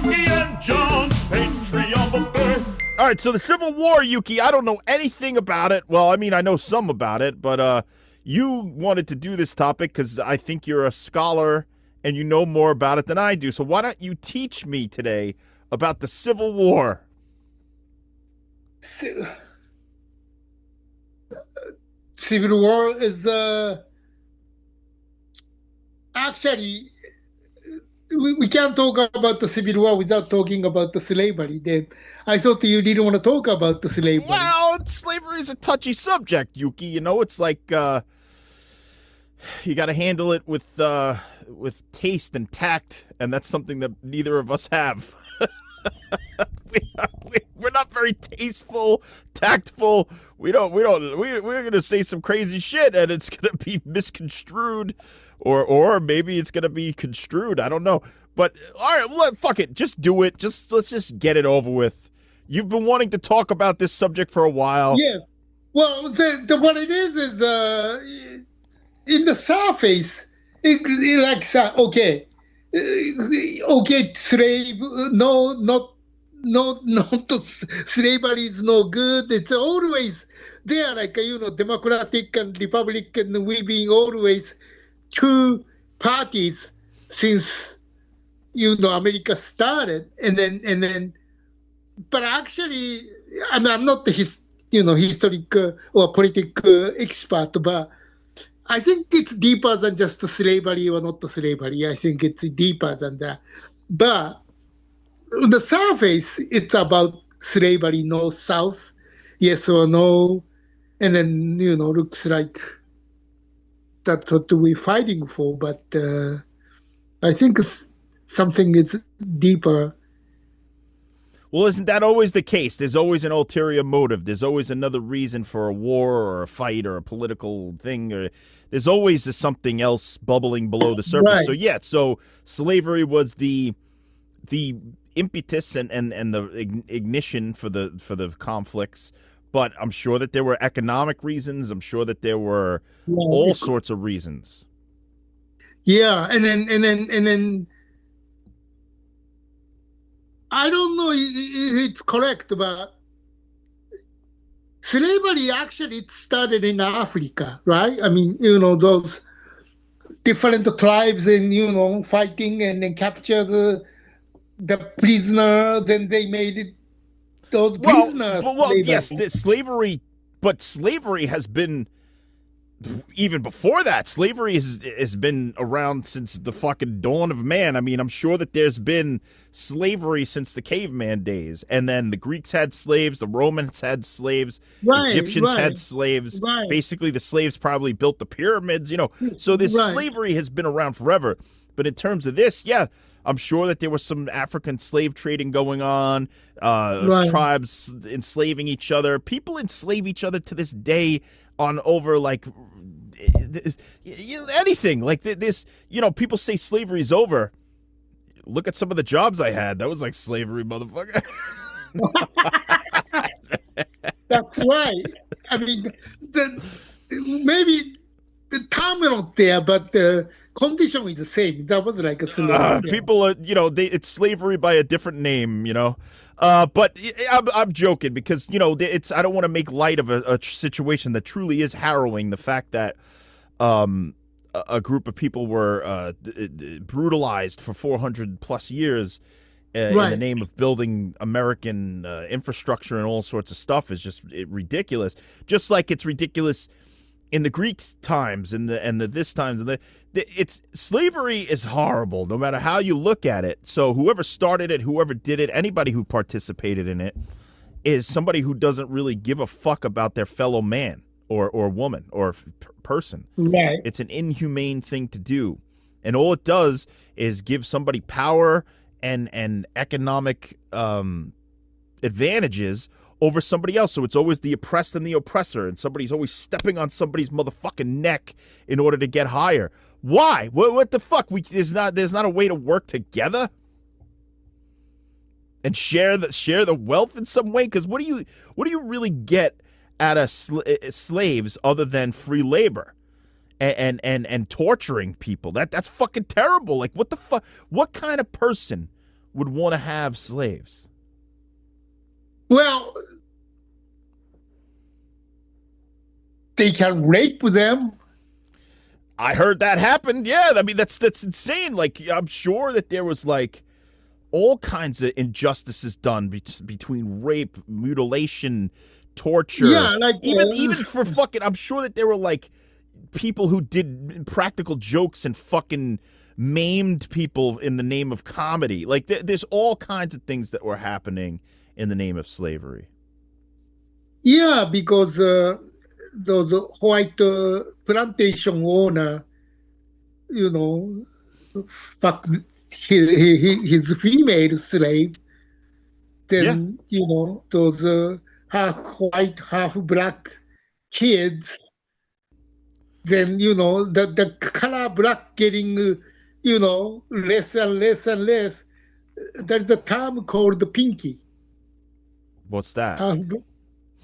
Yuki and John, Patreon buffet. All right, so the Civil War, Yuki, I don't know anything about it. Well, I mean, I know some about it, but you wanted to do this topic because I think you're a scholar and you know more about it than I do. So why don't you teach me today about the Civil War? Civil War is actually we can't talk about the Civil War without talking about the slavery. Then I thought you didn't want to talk about the slavery. Well, slavery is a touchy subject, Yuki. You know, it's like you got to handle it with taste and tact, and that's something that neither of us have. We're not very tasteful, tactful. We're gonna say some crazy shit, and it's gonna be misconstrued, or maybe it's gonna be construed. I don't know. But all right, fuck it. Just do it. Let's just get it over with. You've been wanting to talk about this subject for a while. Yeah. Well, what it is in the surface, okay, slave, not slavery is no good. It's always there, Democratic and Republican. We've been always two parties since America started, and then. But actually, I'm not the historic or political expert, but I think it's deeper than just slavery or not slavery. I think it's deeper than that. But on the surface, it's about slavery, north, south, yes or no. And then, looks like that's what we're fighting for. But I think something is deeper. Well, isn't that always the case? There's always an ulterior motive. There's always another reason for a war or a fight or a political thing. Or there's always something else bubbling below the surface. Right. So, yeah, so slavery was the impetus and the ignition for the conflicts. But I'm sure that there were economic reasons. I'm sure that there were all sorts of reasons. Yeah, and then I don't know if it's correct, but slavery actually started in Africa, right? I mean, those different tribes and, fighting and then capture the prisoner, then they made it those prisoners. Well, yes, slavery, but slavery has been, even before that, slavery has been around since the fucking dawn of man. I mean, I'm sure that there's been slavery since the caveman days. And then the Greeks had slaves, the Romans had slaves, Egyptians had slaves. Right. Basically, the slaves probably built the pyramids, So this slavery has been around forever. But in terms of this, yeah, I'm sure that there was some African slave trading going on, tribes enslaving each other. People enslave each other to this day on over anything like this. People say slavery's over. Look at some of the jobs I had. That was like slavery, motherfucker. That's right. I mean, maybe the term not there, but the condition is the same. That was like a slavery. People are, it's slavery by a different name, But I'm joking because, I don't want to make light of a situation that truly is harrowing. The fact that a group of people were brutalized for 400 plus years in the name of building American infrastructure and all sorts of stuff is just ridiculous. Just like it's ridiculous in the Greek times and the this times and it's slavery is horrible no matter how you look at it. So whoever started it, whoever did it, anybody who participated in it is somebody who doesn't really give a fuck about their fellow man or woman or person. Right. It's an inhumane thing to do. And all it does is give somebody power and economic advantages over somebody else. So it's always the oppressed and the oppressor, and somebody's always stepping on somebody's motherfucking neck in order to get higher. Why? What the fuck? There's not a way to work together and share the wealth in some way? Because what do you really get out of slaves other than free labor and torturing people? That's fucking terrible. Like, what the fuck? What kind of person would want to have slaves? Well, they can rape them. I heard that happened. Yeah, I mean that's insane. Like I'm sure that there was like all kinds of injustices done between rape, mutilation, torture. Yeah, like even for fucking. I'm sure that there were like people who did practical jokes and fucking maimed people in the name of comedy. Like there's all kinds of things that were happening in the name of slavery. Yeah, because those white plantation owner, you know, fuck his female slave. Then you know those half white, half black kids. Then you know the color black getting you know less and less and less. There's a term called the pinky. What's that?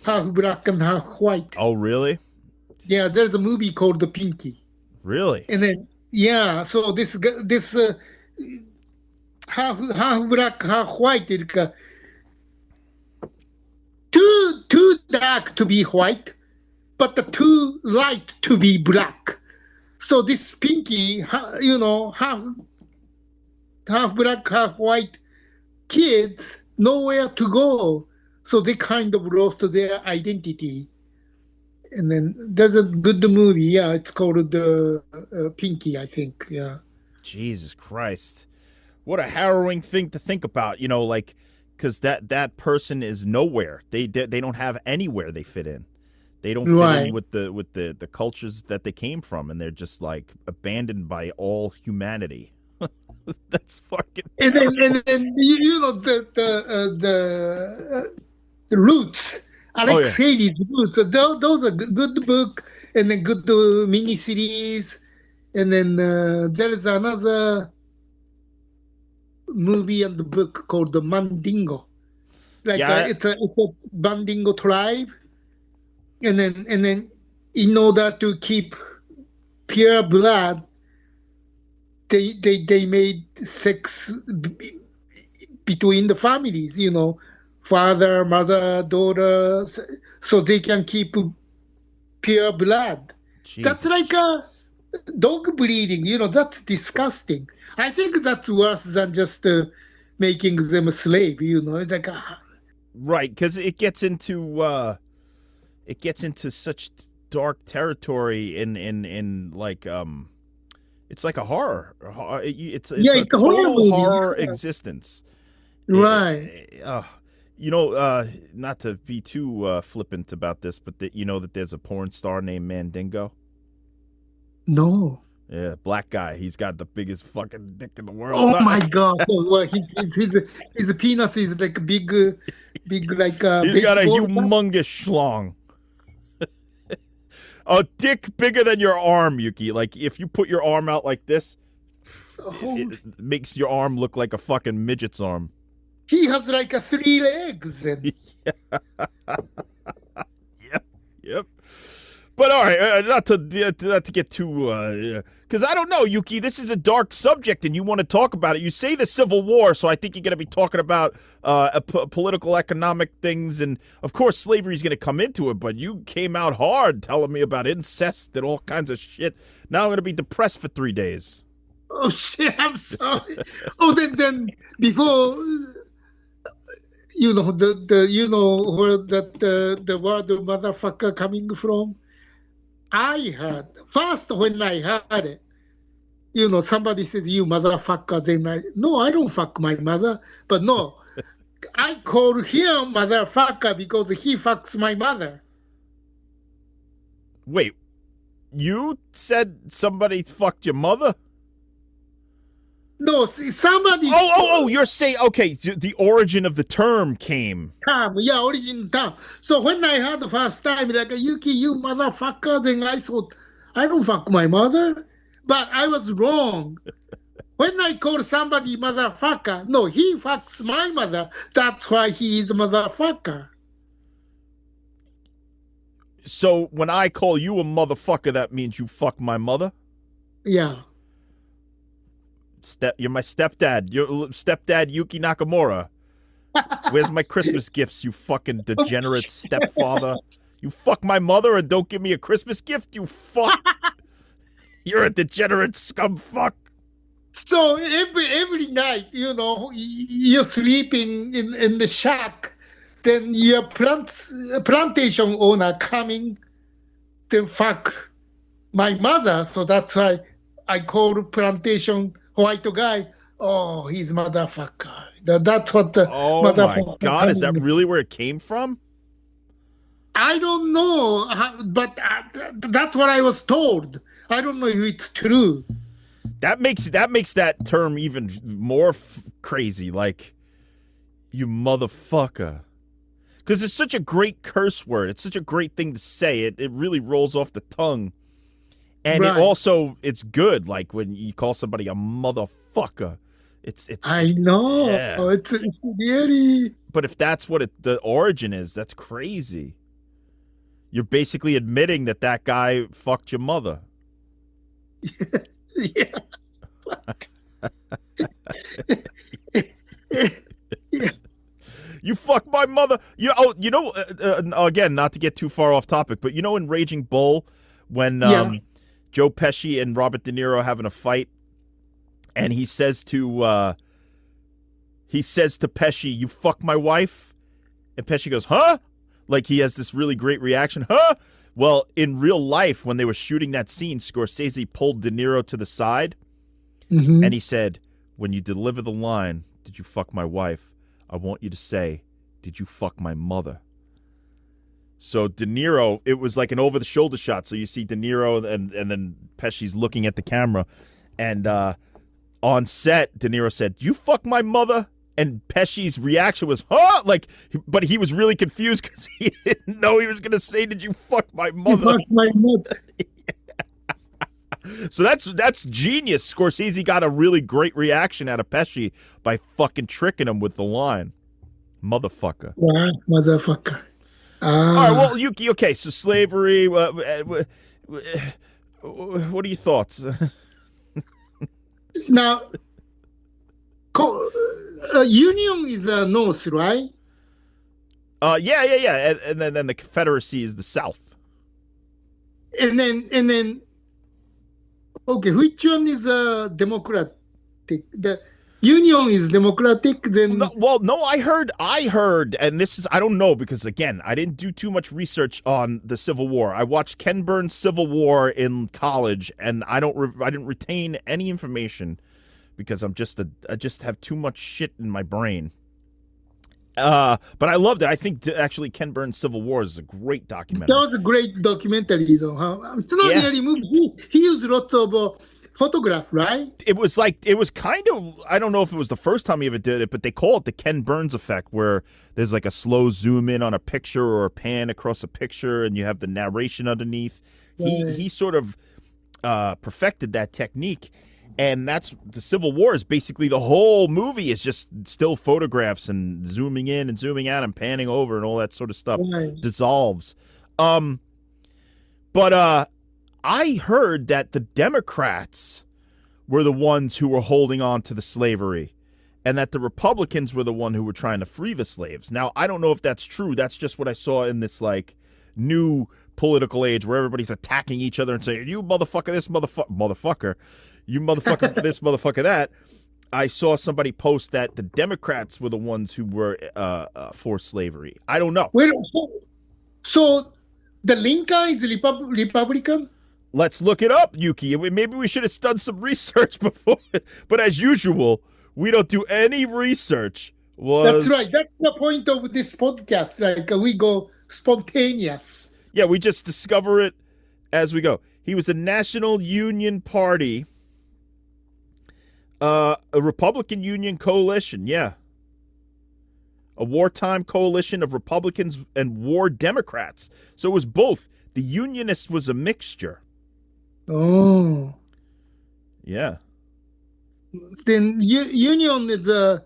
Half black and half white. Oh, really? Yeah, there's a movie called The Pinky. Really? And then yeah, so this half black, half white is too dark to be white, but the too light to be black. So this pinky, you know, half black, half white kids nowhere to go. So they kind of lost their identity. And then there's a good movie. Yeah, it's called Pinky, I think. Yeah. Jesus Christ. What a harrowing thing to think about, you know, like, because that person is nowhere. They don't have anywhere they fit in. They don't fit in with the cultures that they came from, and they're just like abandoned by all humanity. That's fucking terrible. And then you know the Roots, Alex Haley's Roots. Those are good book and then good miniseries. And then there is another movie and the book called the Mandingo. Like it's a Mandingo tribe. And then in order to keep pure blood, they made sex between the families, you know, father, mother, daughter, so they can keep pure blood. Jesus. That's like a dog breeding, you know, that's disgusting. I think that's worse than just making them a slave, you know. It's like right, because it gets into such dark territory in like it's like a horror. It's a total horror existence. Right. You know, not to be too flippant about this, but you know that there's a porn star named Mandingo? No. Yeah, black guy. He's got the biggest fucking dick in the world. Oh my god! Well, his penis is like big like. He's got a humongous schlong. A dick bigger than your arm, Yuki. Like if you put your arm out like this, it makes your arm look like a fucking midget's arm. He has like 3 legs. Yep. But all right, not to get too, because I don't know, Yuki. This is a dark subject, and you want to talk about it. You say the Civil War, so I think you're going to be talking about political, economic things, and of course, slavery is going to come into it. But you came out hard, telling me about incest and all kinds of shit. Now I'm going to be depressed for 3 days. Oh shit! I'm sorry. then before. You know you know where the word motherfucker coming from. I heard first when I heard it, you know, somebody says you motherfucker. Then I don't fuck my mother, but no, I call him motherfucker because he fucks my mother. Wait, you said somebody fucked your mother? No, see, somebody. Oh! You're saying okay? The origin of the term came. Origin term. So when I heard the first time, like Yuki, you motherfucker, then I thought I don't fuck my mother, but I was wrong. When I call somebody motherfucker, no, he fucks my mother. That's why he is a motherfucker. So when I call you a motherfucker, that means you fuck my mother? Yeah. You're my stepdad. You're stepdad Yuki Nakamura. Where's my Christmas gifts, you fucking degenerate stepfather? You fuck my mother and don't give me a Christmas gift, you fuck. You're a degenerate scum fuck. So every night, you're sleeping in the shack. Then your plantation owner coming, then fuck my mother. So that's why I call plantation white guy. Oh, he's motherfucker. That's what the my God, is that really where it came from? I don't know, but that's what I was told. I don't know if it's true. That makes that term even more crazy. Like, you motherfucker. Because it's such a great curse word. It's such a great thing to say. It really rolls off the tongue. And it's good. Like when you call somebody a motherfucker. It's I know. Yeah. It's really. But if that's what the origin is, that's crazy. You're basically admitting that guy fucked your mother. Yeah. You fuck my mother. Again, not to get too far off topic, but in Raging Bull, when Joe Pesci and Robert De Niro are having a fight, and he says to Pesci, "You fuck my wife," and Pesci goes, "Huh?" Like he has this really great reaction, "Huh?" Well, in real life, when they were shooting that scene, Scorsese pulled De Niro to the side, and he said, "When you deliver the line, 'Did you fuck my wife?' I want you to say, 'Did you fuck my mother?'" So De Niro, it was like an over-the-shoulder shot. So you see De Niro and then Pesci's looking at the camera. And on set, De Niro said, "You fuck my mother?" And Pesci's reaction was, "Huh?" But he was really confused because he didn't know he was going to say, "Did you fuck my mother?" You fuck my mother. So that's genius. Scorsese got a really great reaction out of Pesci by fucking tricking him with the line, "Motherfucker." Yeah, motherfucker. All right, well, Yuki, okay, so slavery, what are your thoughts? Now, Union is north, right? Yeah. And then the Confederacy is the South. And then, okay, which one is democratic? The Union is democratic, then... No, I heard, and this is, I don't know, because, again, I didn't do too much research on the Civil War. I watched Ken Burns' Civil War in college, and I didn't retain any information because I just have too much shit in my brain. But I loved it. I think, actually, Ken Burns' Civil War is a great documentary. That was a great documentary, though. Huh? It's not really a movie. He used lots of... photograph, right? It was kind of, I don't know if it was the first time he ever did it, but they call it the Ken Burns effect, where there's like a slow zoom in on a picture or a pan across a picture, and you have the narration underneath. He sort of perfected that technique, and that's the Civil War is basically the whole movie is just still photographs and zooming in and zooming out and panning over and all that sort of stuff dissolves. But I heard that the Democrats were the ones who were holding on to the slavery and that the Republicans were the one who were trying to free the slaves. Now, I don't know if that's true. That's just what I saw in this like new political age where everybody's attacking each other and saying, "You motherfucker this, motherfucker, you motherfucker this, motherfucker that." I saw somebody post that the Democrats were the ones who were for slavery. I don't know. Wait, so the Lincoln is Republican? Let's look it up, Yuki. Maybe we should have done some research before. But as usual, we don't do any research. That's right. That's the point of this podcast. Like we go spontaneous. Yeah, we just discover it as we go. He was a National Union Party, a Republican Union coalition. Yeah. A wartime coalition of Republicans and war Democrats. So it was both. The Unionist was a mixture. Oh. Yeah. Then Union is a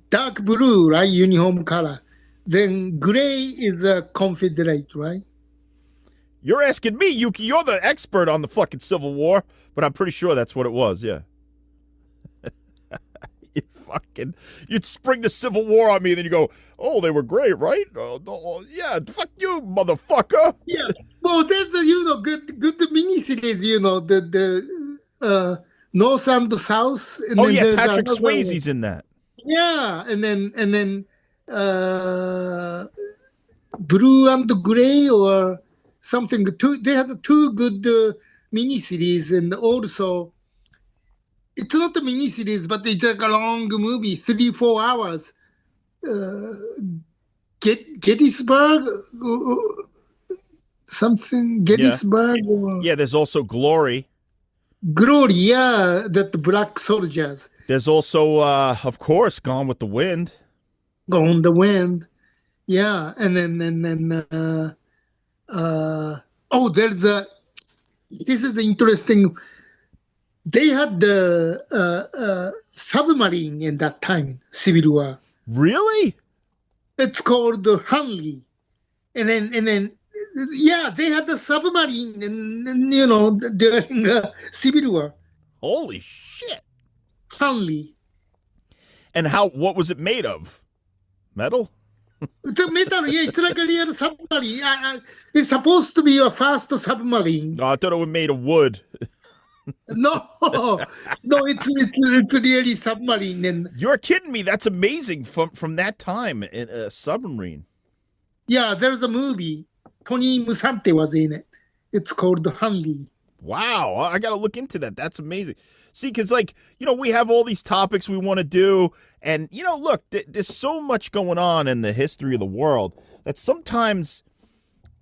dark blue, right? Uniform color. Then gray is a Confederate, right? You're asking me, Yuki. You're the expert on the fucking Civil War, but I'm pretty sure that's what it was, yeah. Fucking, you'd spring the Civil War on me, and then you go, "Oh, they were great, right? Yeah, fuck you, motherfucker." Yeah. Well, there's a good miniseries. The North and the South. And Oh then yeah, there's Patrick another- Swayze's in that. Yeah, and then Blue and Gray or something. They had two good miniseries, and also it's not a miniseries, but it's like a long movie, 3-4 hours. Gettysburg, something Gettysburg. Yeah, there's also Glory. Glory, yeah, that the black soldiers There's also, of course, Gone with the Wind. go on the wind. Yeah, and then there's a. This is interesting. They had the submarine in that time, Civil War. Really? It's called the Hanley, and then yeah, they had the submarine, and during the Civil War, Holy shit! Hanley. And what was it made of? Metal? The metal, yeah, it's like a real submarine. It's supposed to be a fast submarine. Oh, I thought it was made of wood. No, it's really submarine. And You're kidding me. That's amazing from that time in a submarine. yeah, there's a movie. Tony Musante was in it. It's called Hanley. Wow, I got to look into that. That's amazing. See, because, we have all these topics we want to do. And, look, there's so much going on in the history of the world that sometimes,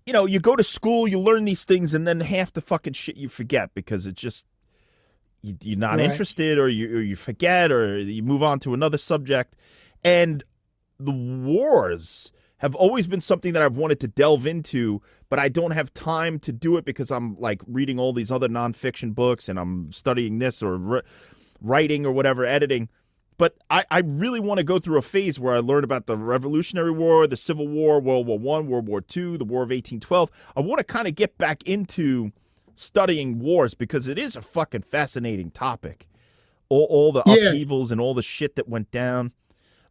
you go to school, you learn these things, and then half the fucking shit you forget because it's just, you're not interested, or you forget, or you move on to another subject. And the wars have always been something that I've wanted to delve into, but I don't have time to do it because I'm reading all these other nonfiction books and I'm studying this or writing or whatever, editing. But I really want to go through a phase where I learn about the Revolutionary War, the Civil War, World War I, World War II, the War of 1812. I want to kind of get back into studying wars because it is a fucking fascinating topic. All the upheavals and all the shit that went down.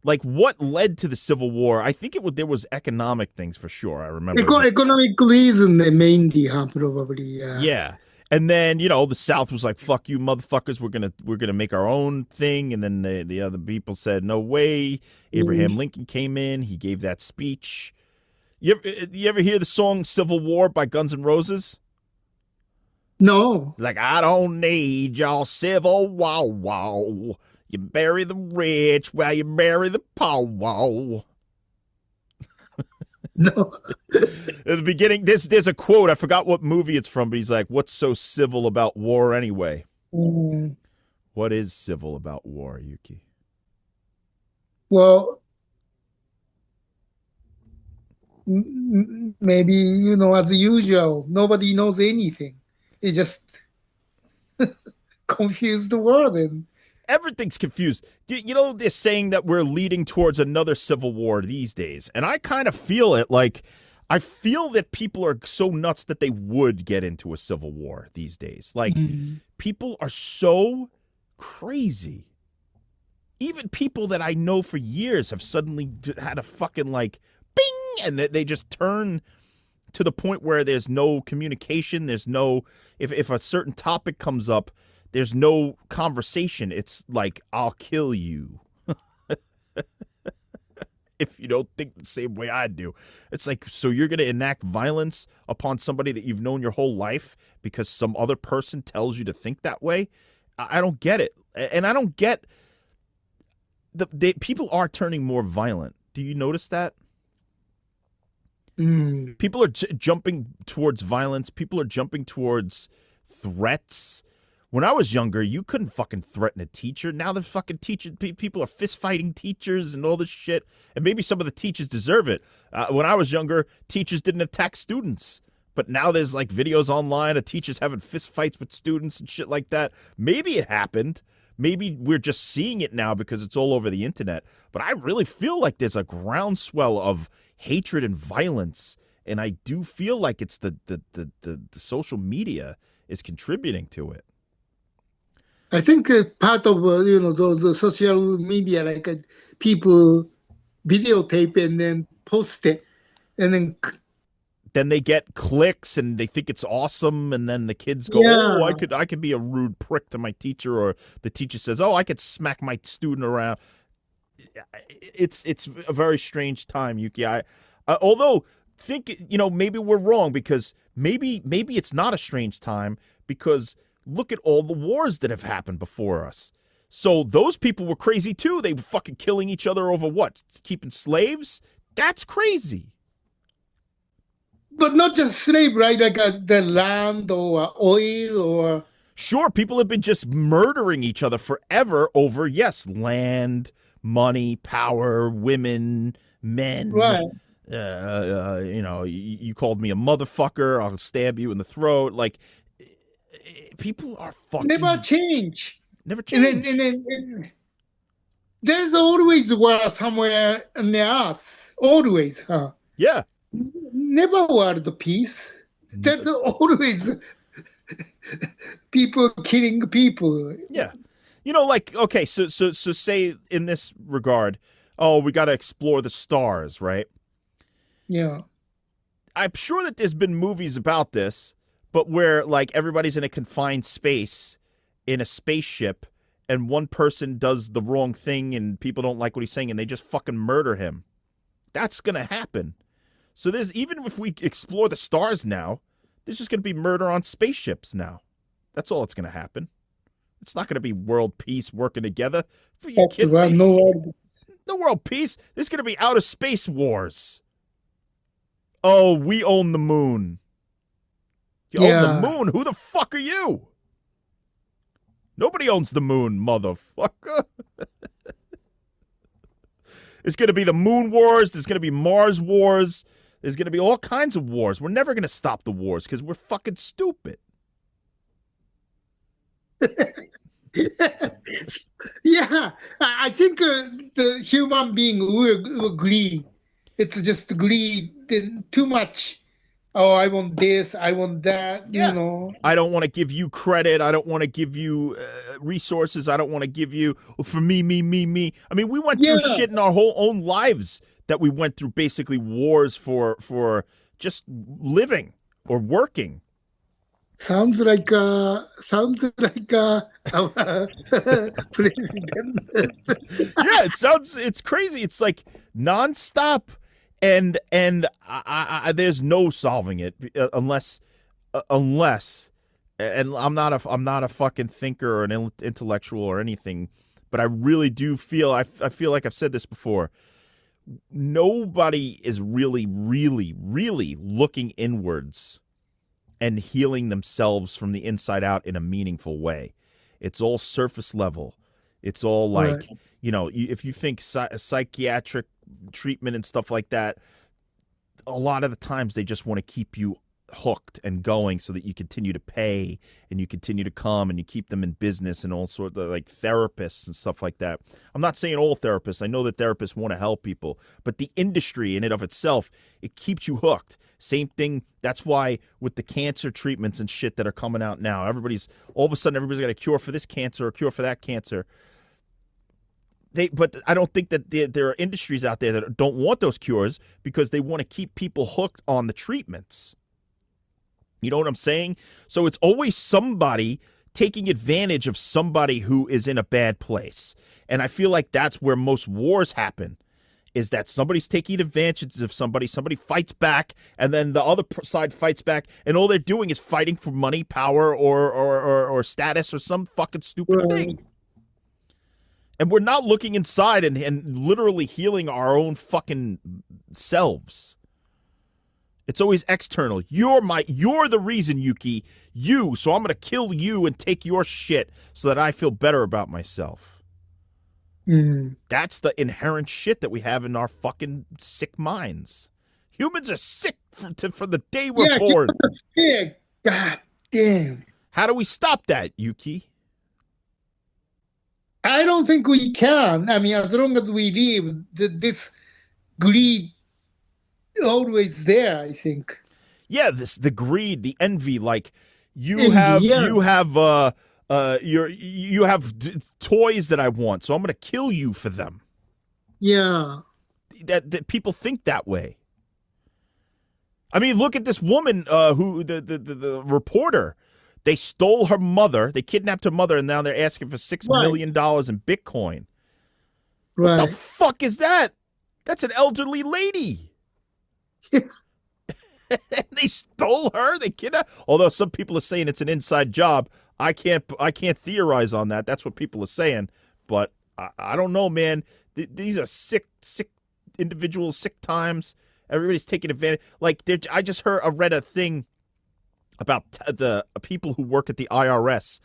What led to the Civil War? I think there was economic things for sure. I remember economic reason mainly, probably. Yeah, and then the South was like, "Fuck you, motherfuckers! We're gonna make our own thing." And then the other people said, "No way." Abraham Lincoln came in. He gave that speech. You ever hear the song "Civil War" by Guns N' Roses? No. I don't need y'all civil war. You bury the rich while you bury the poor. No. At the beginning, there's a quote. I forgot what movie it's from, but he's like, "What's so civil about war anyway?" What is civil about war, Yuki? Well, maybe, as usual, nobody knows anything. It just confused the world. And everything's confused. They're saying that we're leading towards another civil war these days. And I kind of feel it. I feel that people are so nuts that they would get into a civil war these days. People are so crazy. Even people that I know for years have suddenly had a fucking bing, and they just turn to the point where there's no communication. There's no, if a certain topic comes up, there's no conversation. It's I'll kill you if you don't think the same way I do. It's so you're going to enact violence upon somebody that you've known your whole life because some other person tells you to think that way? I don't get it. And I don't get people are turning more violent. Do you notice that? People are jumping towards violence. People are jumping towards threats. When I was younger, you couldn't fucking threaten a teacher. Now the fucking people are fist fighting teachers and all this shit. And maybe some of the teachers deserve it. When I was younger, teachers didn't attack students. But now there's videos online of teachers having fist fights with students and shit like that. Maybe it happened. Maybe we're just seeing it now because it's all over the internet. But I really feel like there's a groundswell of hatred and violence. And I do feel like it's the social media is contributing to it. I think part of those social media, like people videotape and then post it, and then they get clicks and they think it's awesome, and then the kids go, yeah. "Oh, I could be a rude prick to my teacher," or the teacher says, "Oh, I could smack my student around." It's a very strange time, Yuki. Although maybe we're wrong, because maybe it's not a strange time, because look at all the wars that have happened before us. So those people were crazy too. They were fucking killing each other over what? Keeping slaves? That's crazy. But not just slave, right? Like the land or oil or... Sure, people have been just murdering each other forever over, yes, land, money, power, women, men. Right. You called me a motherfucker, I'll stab you in the throat. Like, people are fucking... Never change. Never change. And then there's always war somewhere near us. Always, huh? Yeah. Never world peace. There's always people killing people. Yeah. Okay, so say in this regard, we got to explore the stars, right? Yeah. I'm sure that there's been movies about this, but where, like, everybody's in a confined space in a spaceship, and one person does the wrong thing and people don't like what he's saying and they just fucking murder him. That's going to happen. So even if we explore the stars now, there's just going to be murder on spaceships now. That's all that's going to happen. It's not going to be world peace working together. Are you kidding me? No world peace. There's going to be outer space wars. Oh, we own the moon. You own the moon? Who the fuck are you? Nobody owns the moon, motherfucker. It's going to be the moon wars. There's going to be Mars wars. There's going to be all kinds of wars. We're never going to stop the wars because we're fucking stupid. Yeah, I think the human being will agree. It's just greed, too much. Oh, I want this, I want that, I don't want to give you credit. I don't want to give you resources. I don't want to give you, for me. I mean, we went through shit in our whole own lives that we went through, basically wars for just living or working. Sounds like our president. Yeah, it's crazy. It's like nonstop. And there's no solving it unless, and I'm not a fucking thinker or an intellectual or anything, but I really do feel, I feel like I've said this before. Nobody is really, really, really looking inwards and healing themselves from the inside out in a meaningful way. It's all surface level. It's all like, if you think psychiatric treatment and stuff like that, a lot of the times they just want to keep you hooked and going so that you continue to pay and you continue to come and you keep them in business, and all sorts of, like, therapists and stuff like that. I'm not saying all therapists. I know that therapists want to help people, but the industry in and of itself, it keeps you hooked. Same thing. That's why with the cancer treatments and shit that are coming out now, all of a sudden everybody's got a cure for this cancer or a cure for that cancer. But I don't think that there are industries out there that don't want those cures because they want to keep people hooked on the treatments. You know what I'm saying? So it's always somebody taking advantage of somebody who is in a bad place. And I feel like that's where most wars happen, is that somebody's taking advantage of somebody fights back, and then the other side fights back, and all they're doing is fighting for money, power, or status, or some fucking stupid thing. And we're not looking inside and literally healing our own fucking selves. It's always external. You're the reason, Yuki. So I'm going to kill you and take your shit so that I feel better about myself. Mm. That's the inherent shit that we have in our fucking sick minds. Humans are sick from the day we're born. Sick. God damn. How do we stop that, Yuki? I don't think we can. I mean, as long as we live, this greed always there, I think. Yeah, the greed, the envy, like you have you have toys that I want, so I'm going to kill you for them. Yeah. That people think that way. I mean, look at this woman who the reporter. They stole her mother. They kidnapped her mother, and now they're asking for $6 million in Bitcoin. Right. What the fuck is that? That's an elderly lady. They stole her. They kidnapped. Although some people are saying it's an inside job. I can't theorize on that. That's what people are saying. But I don't know, man. These are sick individuals, sick times. Everybody's taking advantage. Like, I just read a thing about the people who work at the IRS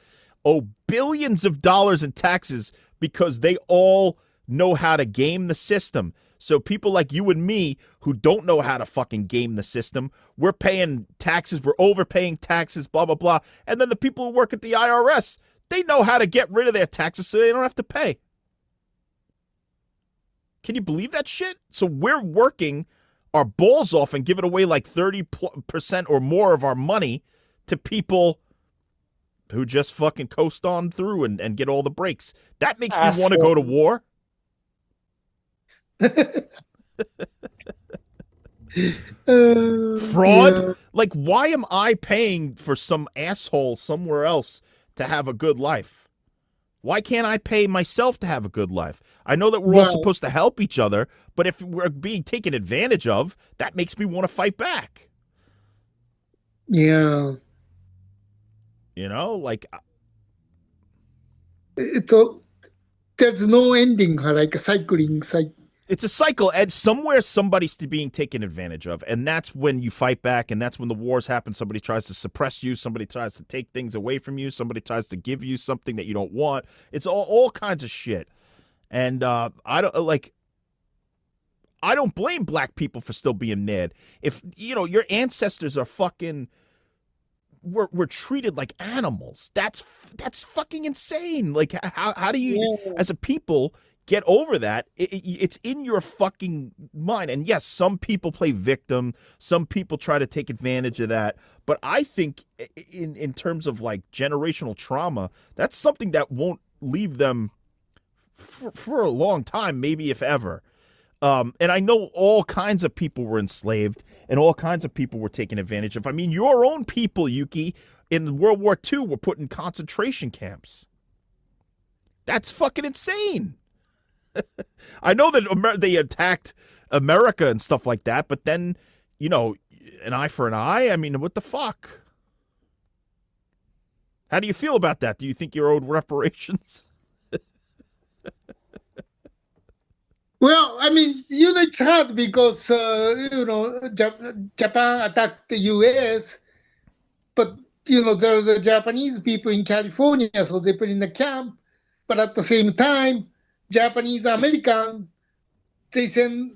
owe billions of dollars in taxes because they all know how to game the system. So people like you and me who don't know how to fucking game the system, we're paying taxes, we're overpaying taxes, blah, blah, blah. And then the people who work at the IRS, they know how to get rid of their taxes so they don't have to pay. Can you believe that shit? So we're working our balls off and giving away like 30% or more of our money to people who just fucking coast on through and get all the breaks. That makes me want to go to war. Fraud? Yeah. Like, why am I paying for some asshole somewhere else to have a good life? Why can't I pay myself to have a good life? I know that we're all supposed to help each other, but if we're being taken advantage of, that makes me want to fight back. Yeah. You know, like... There's no ending, like a cycling cycle. It's a cycle, and somewhere somebody's being taken advantage of, and that's when you fight back, and that's when the wars happen. Somebody tries to suppress you, somebody tries to take things away from you, somebody tries to give you something that you don't want. It's all kinds of shit. And I don't blame black people for still being mad. If, you know, your ancestors are fucking were treated like animals, that's fucking insane. Like, how do you, as a people, get over that? It's in your fucking mind. And yes, some people play victim. Some people try to take advantage of that. But I think in terms of like generational trauma, that's something that won't leave them for a long time, maybe if ever. And I know all kinds of people were enslaved and all kinds of people were taken advantage of. I mean, your own people, Yuki, in World War II were put in concentration camps. That's fucking insane. I know that they attacked America and stuff like that, but then, you know, an eye for an eye? I mean, what the fuck? How do you feel about that? Do you think you're owed reparations? Well, I mean, you know, it's hard because, you know, Japan attacked the U.S., but, you know, there are the Japanese people in California, so they put in the camp. But at the same time, Japanese American, they send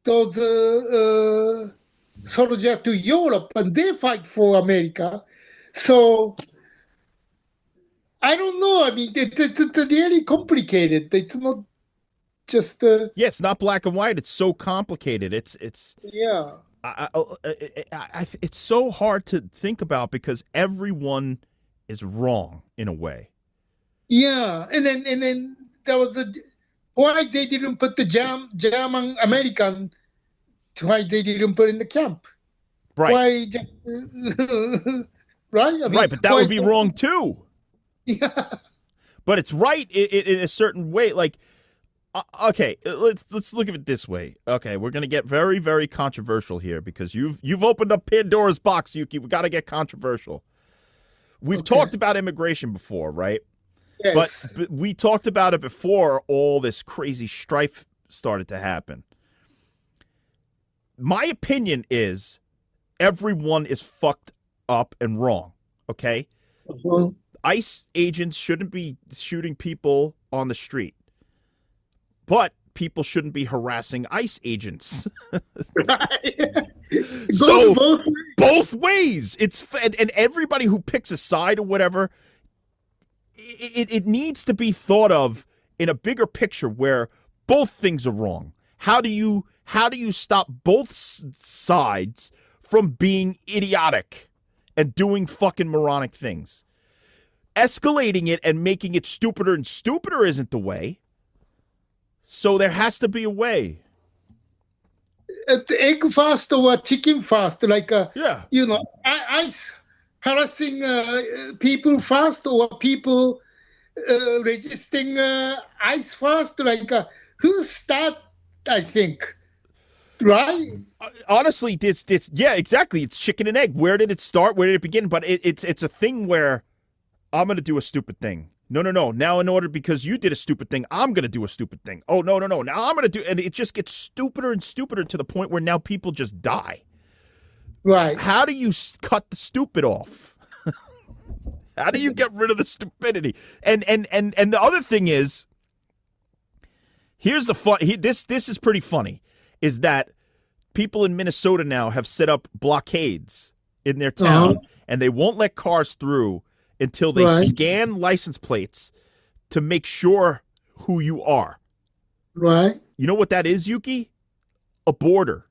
those soldiers to Europe and they fight for America. So I don't know. I mean, it's really complicated. It's not just. Yeah, it's not black and white. It's so complicated. It's yeah. It's so hard to think about because everyone is wrong in a way. Yeah, and then there was why they didn't put the German American, why they didn't put in the camp, right? Why, right? I mean, right, but that would be wrong too. Yeah, but it's right in a certain way. Like, okay, let's look at it this way. Okay, we're gonna get very, very controversial here because you've opened up Pandora's box, Yuki. We got to get controversial. We've talked about immigration before, right? Yes. But we talked about it before all this crazy strife started to happen. My opinion is everyone is fucked up and wrong, okay? Mm-hmm. ICE agents shouldn't be shooting people on the street, but people shouldn't be harassing ICE agents. So both ways. And everybody who picks a side or whatever, it needs to be thought of in a bigger picture where both things are wrong. How do you stop both sides from being idiotic and doing fucking moronic things? escalating it and making it stupider and stupider isn't the way. So there has to be a way. Egg first or chicken first, like Yeah. ice harassing people first, or people resisting ice first, like who start? I think, right? Honestly, this yeah, exactly. It's chicken and egg. Where did it start? Where did it begin? But it's a thing where I'm gonna do a stupid thing. No. Now, in order, because you did a stupid thing, I'm going to do a stupid thing. Oh, no. Now I'm going to do, and it just gets stupider and stupider to the point where now people just die. Right. How do you cut the stupid off? How do you get rid of the stupidity? And the other thing is, here's the fun. This is pretty funny, is that people in Minnesota now have set up blockades in their town, and they won't let cars through until they scan license plates to make sure who you are. Right. You know what that is, Yuki? A border.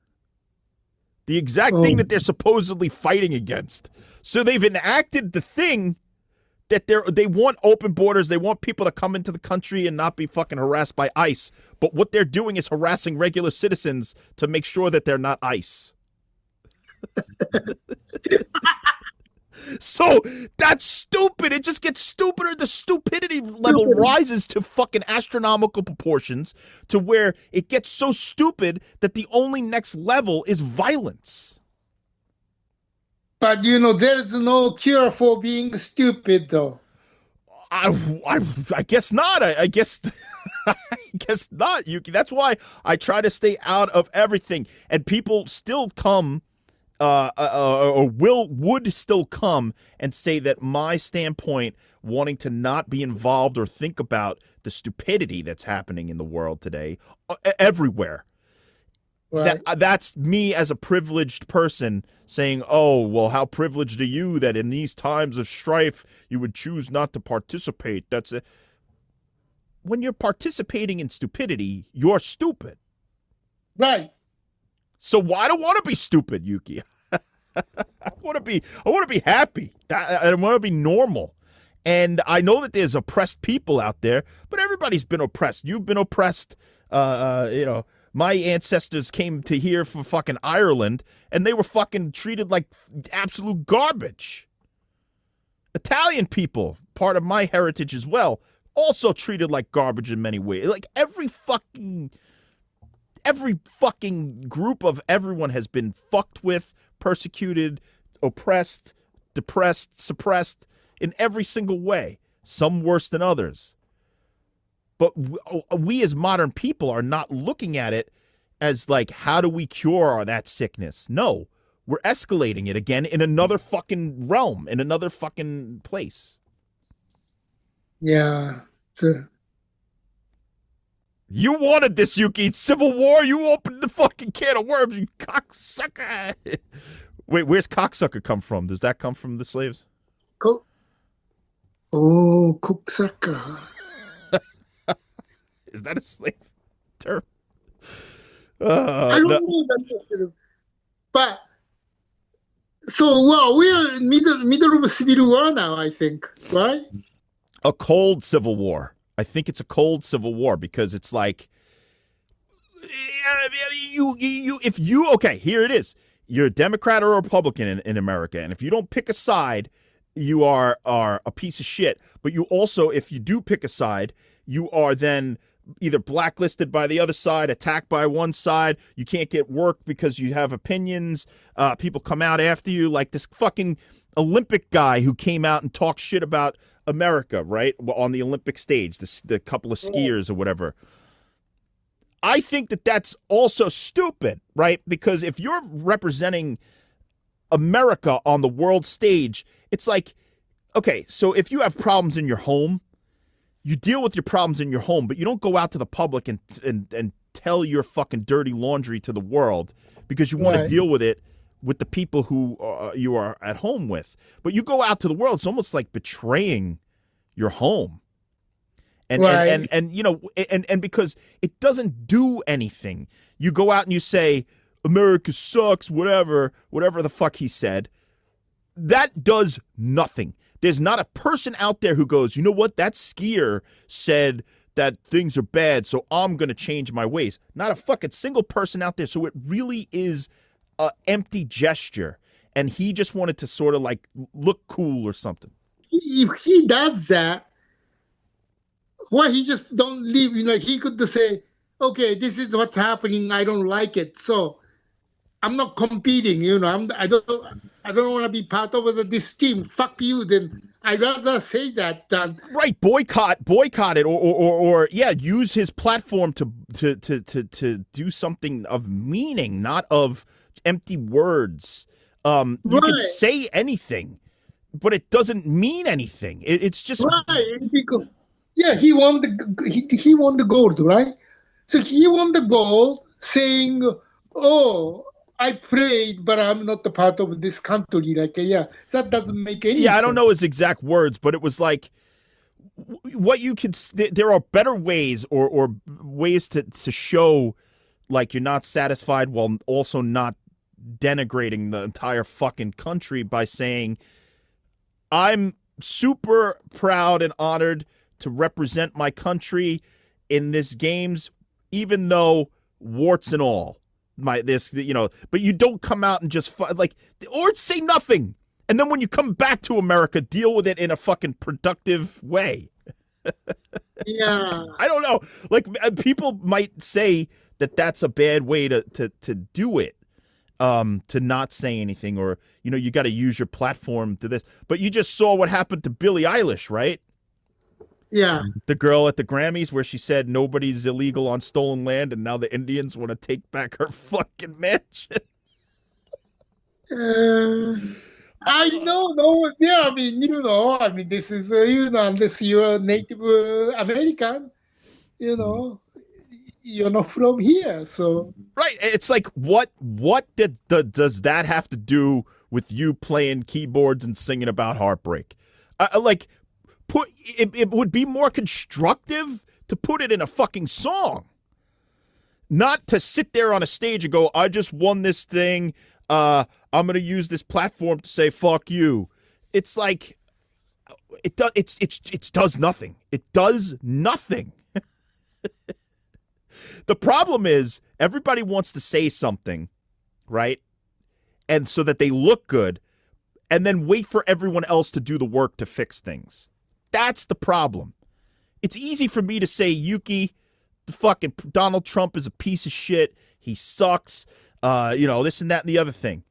The exact thing that they're supposedly fighting against. So they've enacted the thing that they want open borders. They want people to come into the country and not be fucking harassed by ICE. But what they're doing is harassing regular citizens to make sure that they're not ICE. So that's stupid. It just gets stupider. The stupidity level rises to fucking astronomical proportions, to where it gets so stupid that the only next level is violence. But there's no cure for being stupid, though. I guess not. I guess I guess not, Yuki. That's why I try to stay out of everything. And people still come or would still come and say that my standpoint, wanting to not be involved or think about the stupidity that's happening in the world today, everywhere. Right. That's me as a privileged person saying, oh, well, how privileged are you that in these times of strife you would choose not to participate? That's it. When you're participating in stupidity, you're stupid. Right. So I don't want to be stupid, Yuki. I want to be happy. I want to be normal. And I know that there's oppressed people out there, but everybody's been oppressed. You've been oppressed. My ancestors came to here from fucking Ireland, and they were fucking treated like absolute garbage. Italian people, part of my heritage as well, also treated like garbage in many ways. Like every fucking group of everyone has been fucked with, persecuted, oppressed, depressed, suppressed in every single way, some worse than others. But we as modern people are not looking at it as like, how do we cure that sickness? No, we're escalating it again in another fucking realm, in another fucking place. Yeah. You wanted this, Yuki. Civil War, you opened the fucking can of worms, you cocksucker. Wait, where's cocksucker come from? Does that come from the slaves? Cocksucker. Is that a slave term? I don't know that. But we're middle of civil war now, I think, right? A cold civil war. I think it's a cold civil war because it's like okay, here it is. You're a Democrat or a Republican in America, and if you don't pick a side, you are a piece of shit. But you also, if you do pick a side, you are then either blacklisted by the other side, attacked by one side. You can't get work because you have opinions. People come out after you, like this fucking Olympic guy who came out and talked shit about America, right, on the Olympic stage, the couple of skiers or whatever. I think that that's also stupid, right? Because if you're representing America on the world stage, it's like, okay, so if you have problems in your home, you deal with your problems in your home, but you don't go out to the public and tell your fucking dirty laundry to the world because you want to deal with it with the people who you are at home with. But you go out to the world, it's almost like betraying your home. And and because it doesn't do anything. You go out and you say, America sucks, whatever the fuck he said. That does nothing. There's not a person out there who goes, you know what? That skier said that things are bad, so I'm going to change my ways. Not a fucking single person out there. So it really is an empty gesture. And he just wanted to sort of like look cool or something. If he does that, why he just don't leave? He could say, okay, this is what's happening. I don't like it. So I'm not competing. I don't want to be part of this team. Fuck you. Then I'd rather say that than right. Boycott it, or yeah, use his platform to do something of meaning, not of empty words. You can say anything, but it doesn't mean anything. It's just right. Because, yeah, he won the gold, right? So he won the gold, saying, "Oh, I played, but I'm not a part of this country." That doesn't make any sense. Yeah, I don't know his exact words, but it was like what you could. There are better ways or ways to show like you're not satisfied while also not denigrating the entire fucking country by saying, I'm super proud and honored to represent my country in this games, even though warts and all. But you don't come out and just or say nothing. And then when you come back to America, deal with it in a fucking productive way. Yeah. I don't know. Like, people might say that that's a bad way to do it. To not say anything, or you got to use your platform to this. But you just saw what happened to Billie Eilish, right? Yeah, the girl at the Grammys where she said nobody's illegal on stolen land, and now the Indians want to take back her fucking mansion. I know, no, yeah. I mean, this is unless you're Native American, you're not from here, so right. It's like what does that have to do with you playing keyboards and singing about heartbreak? It would be more constructive to put it in a fucking song, not to sit there on a stage and go, I just won this thing, I'm gonna use this platform to say fuck you. It's like it does nothing. It does nothing. The problem is everybody wants to say something, right? And so that they look good, and then wait for everyone else to do the work to fix things. That's the problem. It's easy for me to say, Yuki, the fucking Donald Trump is a piece of shit. He sucks. This and that and the other thing.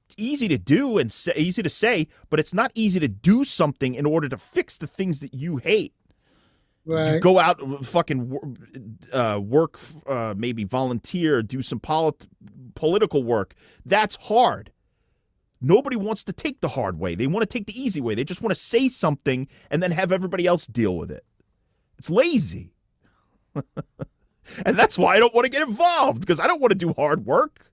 It's easy to do and easy to say, but it's not easy to do something in order to fix the things that you hate. right. You go out, fucking work, maybe volunteer, do some political work. That's hard. Nobody wants to take the hard way. They want to take the easy way. They just want to say something and then have everybody else deal with it. It's lazy. And that's why I don't want to get involved, because I don't want to do hard work.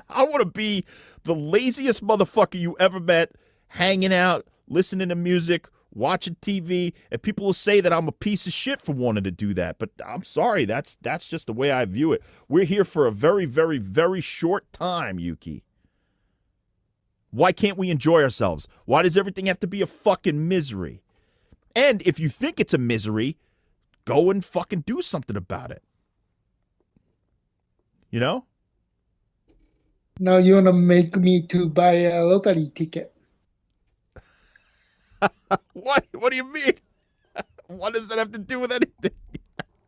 I want to be the laziest motherfucker you ever met, hanging out, listening to music, watching TV, and people will say that I'm a piece of shit for wanting to do that. But I'm sorry, that's just the way I view it. We're here for a very, very, very short time, Yuki. Why can't we enjoy ourselves? Why does everything have to be a fucking misery? And if you think it's a misery, go and fucking do something about it. You know? Now you want to make me to buy a lottery ticket. What? What do you mean? What does that have to do with anything?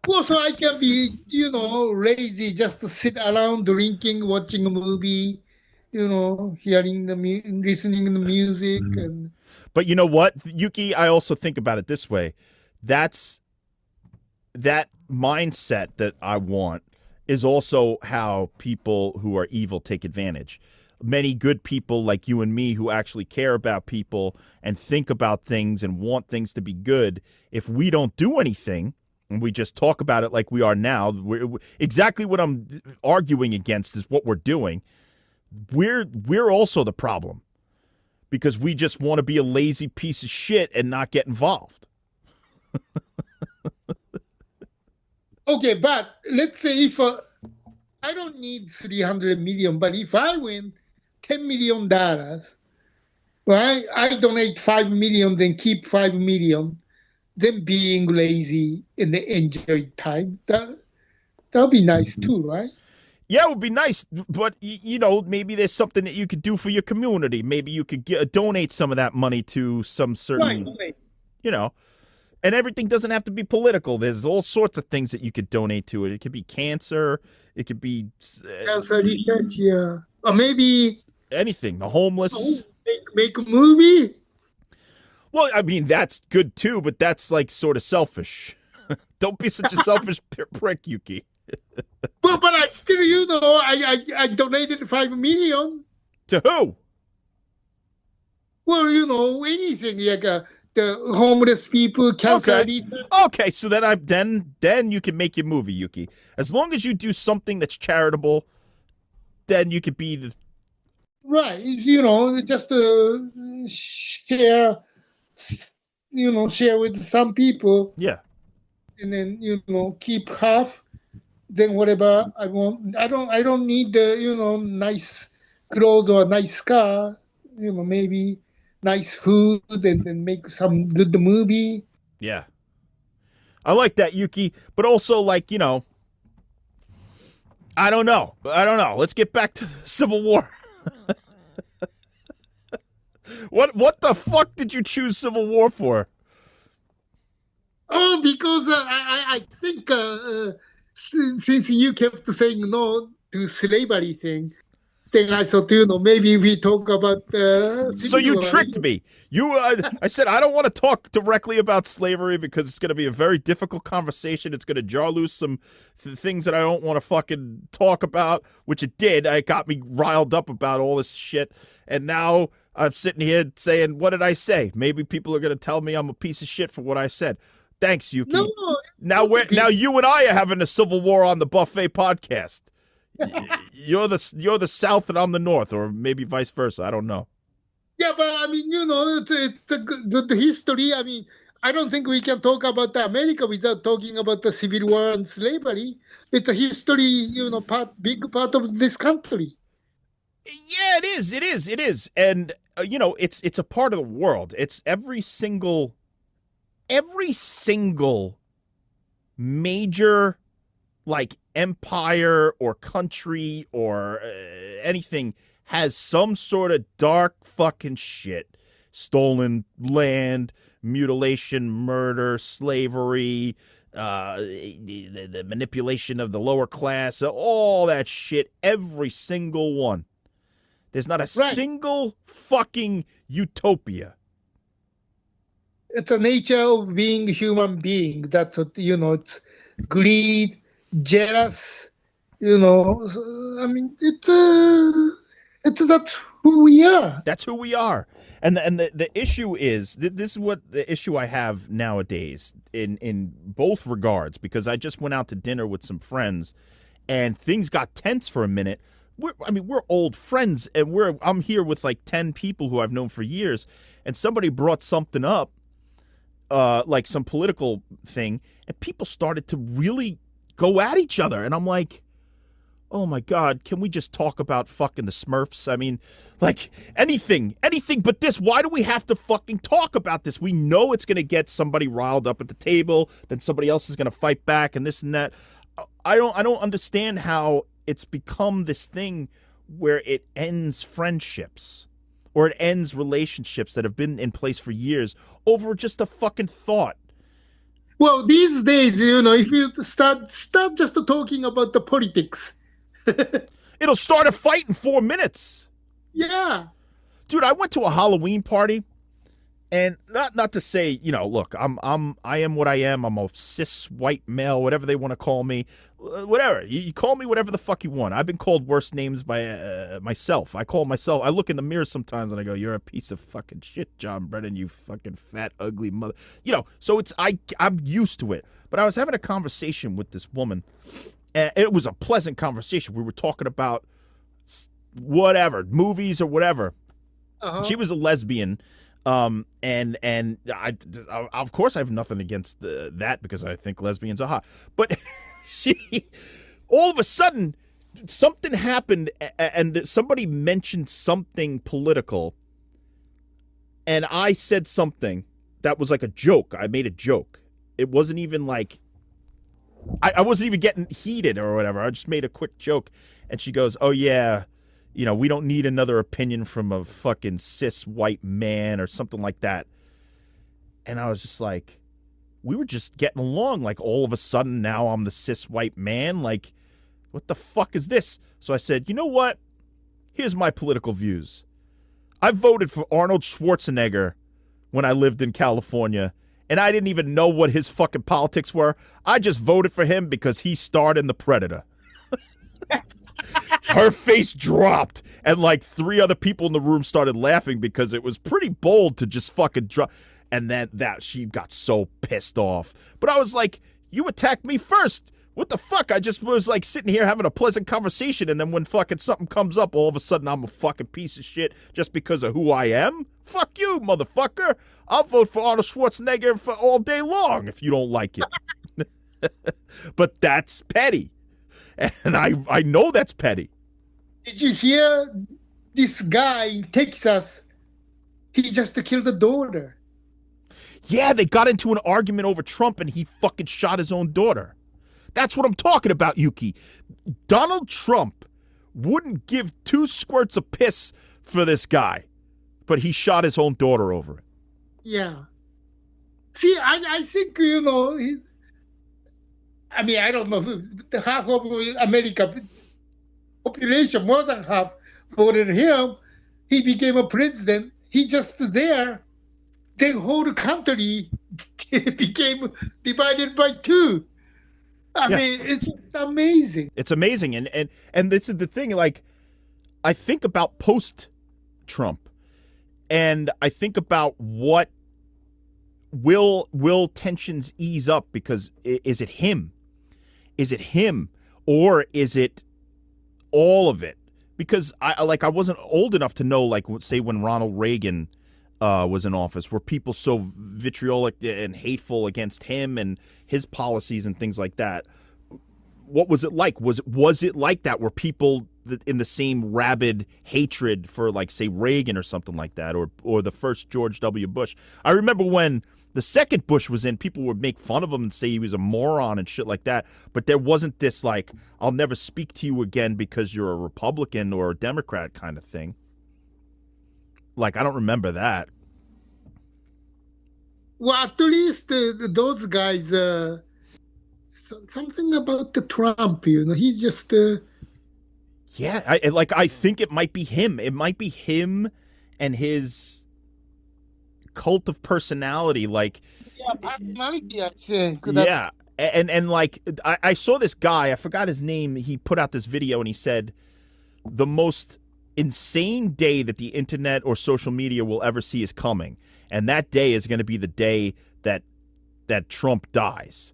Well, so I can be, lazy just to sit around drinking, watching a movie, hearing listening to the music. And But you know what, Yuki? I also think about it this way. That mindset that I want is also how people who are evil take advantage. Many good people like you and me who actually care about people and think about things and want things to be good, if we don't do anything and we just talk about it like we are now, exactly what I'm arguing against is what we're doing. We're also the problem, because we just want to be a lazy piece of shit and not get involved. okay, but let's say if I don't need 300 million, but if I win $10 million, right? I donate 5 million, then keep 5 million, then being lazy and then enjoy time. That'll be nice too, right? Yeah, it would be nice, but maybe there's something that you could do for your community. Maybe you could donate some of that money to some certain, Right. And everything doesn't have to be political. There's all sorts of things that you could donate to it. It could be cancer. It could be Cancer research, yeah. Or maybe anything. The homeless. make a movie. Well, I mean, that's good too, but that's like sort of selfish. Don't be such a selfish prick, Yuki. But I still, I donated 5 million. To who? Well, anything like the homeless people, cancer Okay. research. Okay, so then you can make your movie, Yuki. As long as you do something that's charitable, then you could be the Right. Just share, share with some people, yeah. and then, keep half. Then whatever I want, I don't need the, nice clothes or a nice car. Maybe nice food, and then make some good movie. Yeah. I like that, Yuki, but also like, I don't know. Let's get back to the Civil War. What the fuck did you choose Civil War for? Oh, because I think since you kept saying no to slavery thing, then I thought, maybe we talk about So you tricked me. I said I don't want to talk directly about slavery because it's going to be a very difficult conversation. It's going to jar loose some things that I don't want to fucking talk about, which it did. It got me riled up about all this shit. And now I'm sitting here saying, what did I say? Maybe people are going to tell me I'm a piece of shit for what I said. Thanks, Yuki. No, Now you and I are having a Civil War on the Buffet podcast. You're the South and I'm the North, or maybe vice versa. I don't know. yeah, but I mean, it's a good history. I mean, I don't think we can talk about America without talking about the Civil War and slavery. It's a history, big part of this country. Yeah, it is, and it's a part of the world. It's every single major like empire or country or anything has some sort of dark fucking shit. Stolen land, mutilation, murder, slavery, the manipulation of the lower class, all that shit, every single one. There's not a single fucking utopia. It's a nature of being human being. That's what, it's greed, jealous, I mean, that's who we are. That's who we are. And the issue is, this is what the issue I have nowadays in both regards, because I just went out to dinner with some friends and things got tense for a minute. We're old friends, and I'm here with like 10 people who I've known for years, and somebody brought something up, like some political thing, and people started to really go at each other. And I'm like, oh my God, can we just talk about fucking the Smurfs? I mean, like anything but this. Why do we have to fucking talk about this? We know it's going to get somebody riled up at the table, then somebody else is going to fight back and this and that. I don't understand how it's become this thing where it ends friendships or it ends relationships that have been in place for years over just a fucking thought. Well, these days, if you start just talking about the politics, it'll start a fight in 4 minutes. Yeah. Dude, I went to a Halloween party, and not to say, look, I am what I am. I'm a cis white male, whatever they want to call me. Whatever. You call me whatever the fuck you want. I've been called worse names by myself. I look in the mirror sometimes and I go, you're a piece of fucking shit, John Brennan, you fucking fat, ugly mother. So I'm used to it. But I was having a conversation with this woman, and it was a pleasant conversation. We were talking about whatever, movies or whatever. Uh-huh. She was a lesbian. And I, of course, I have nothing against that because I think lesbians are hot. But all of a sudden, something happened, and somebody mentioned something political. And I said something that was like a joke. I made a joke. It wasn't even like, I wasn't even getting heated or whatever. I just made a quick joke. And she goes, oh, yeah, you know, we don't need another opinion from a fucking cis white man or something like that. And I was just like, we were just getting along. Like, all of a sudden, now I'm the cis white man. Like, what the fuck is this? So I said, you know what? Here's my political views. I voted for Arnold Schwarzenegger when I lived in California, and I didn't even know what his fucking politics were. I just voted for him because he starred in The Predator. Her face dropped, and like 3 other people in the room started laughing because it was pretty bold to just fucking drop. And then she got so pissed off. But I was like, you attacked me first. What the fuck? I just was like sitting here having a pleasant conversation, and then when fucking something comes up, all of a sudden I'm a fucking piece of shit just because of who I am? Fuck you, motherfucker. I'll vote for Arnold Schwarzenegger for all day long if you don't like it. But that's petty. And I know that's petty. Did you hear this guy in Texas? He just killed a daughter. Yeah, they got into an argument over Trump, and he fucking shot his own daughter. That's what I'm talking about, Yuki. Donald Trump wouldn't give 2 squirts of piss for this guy, but he shot his own daughter over it. Yeah. See, I think, you know, I mean, I don't know, the half of America population, more than half, voted him. He became a president. He just there. The whole country became divided by 2. I mean, it's just amazing. It's amazing. And this is the thing, like, I think about post-Trump, and I think about what will tensions ease up, because is it him? Is it him, or is it all of it? Because I wasn't old enough to know, like, say when Ronald Reagan was in office, were people so vitriolic and hateful against him and his policies and things like that? What was it like? Was it like that? Were people in the same rabid hatred for, like, say, Reagan or something like that, or the first George W. Bush? I remember when the second Bush was in, people would make fun of him and say he was a moron and shit like that. But there wasn't this, like, I'll never speak to you again because you're a Republican or a Democrat kind of thing. Like, I don't remember that. Well, at least those guys, something about the Trump, you know, he's just... Yeah, I think it might be him. It might be him and his cult of personality. Like, yeah, personality, I think. Yeah, and like, I saw this guy, I forgot his name, he put out this video and he said, the most insane day that the internet or social media will ever see is coming. And that day is going to be the day that Trump dies.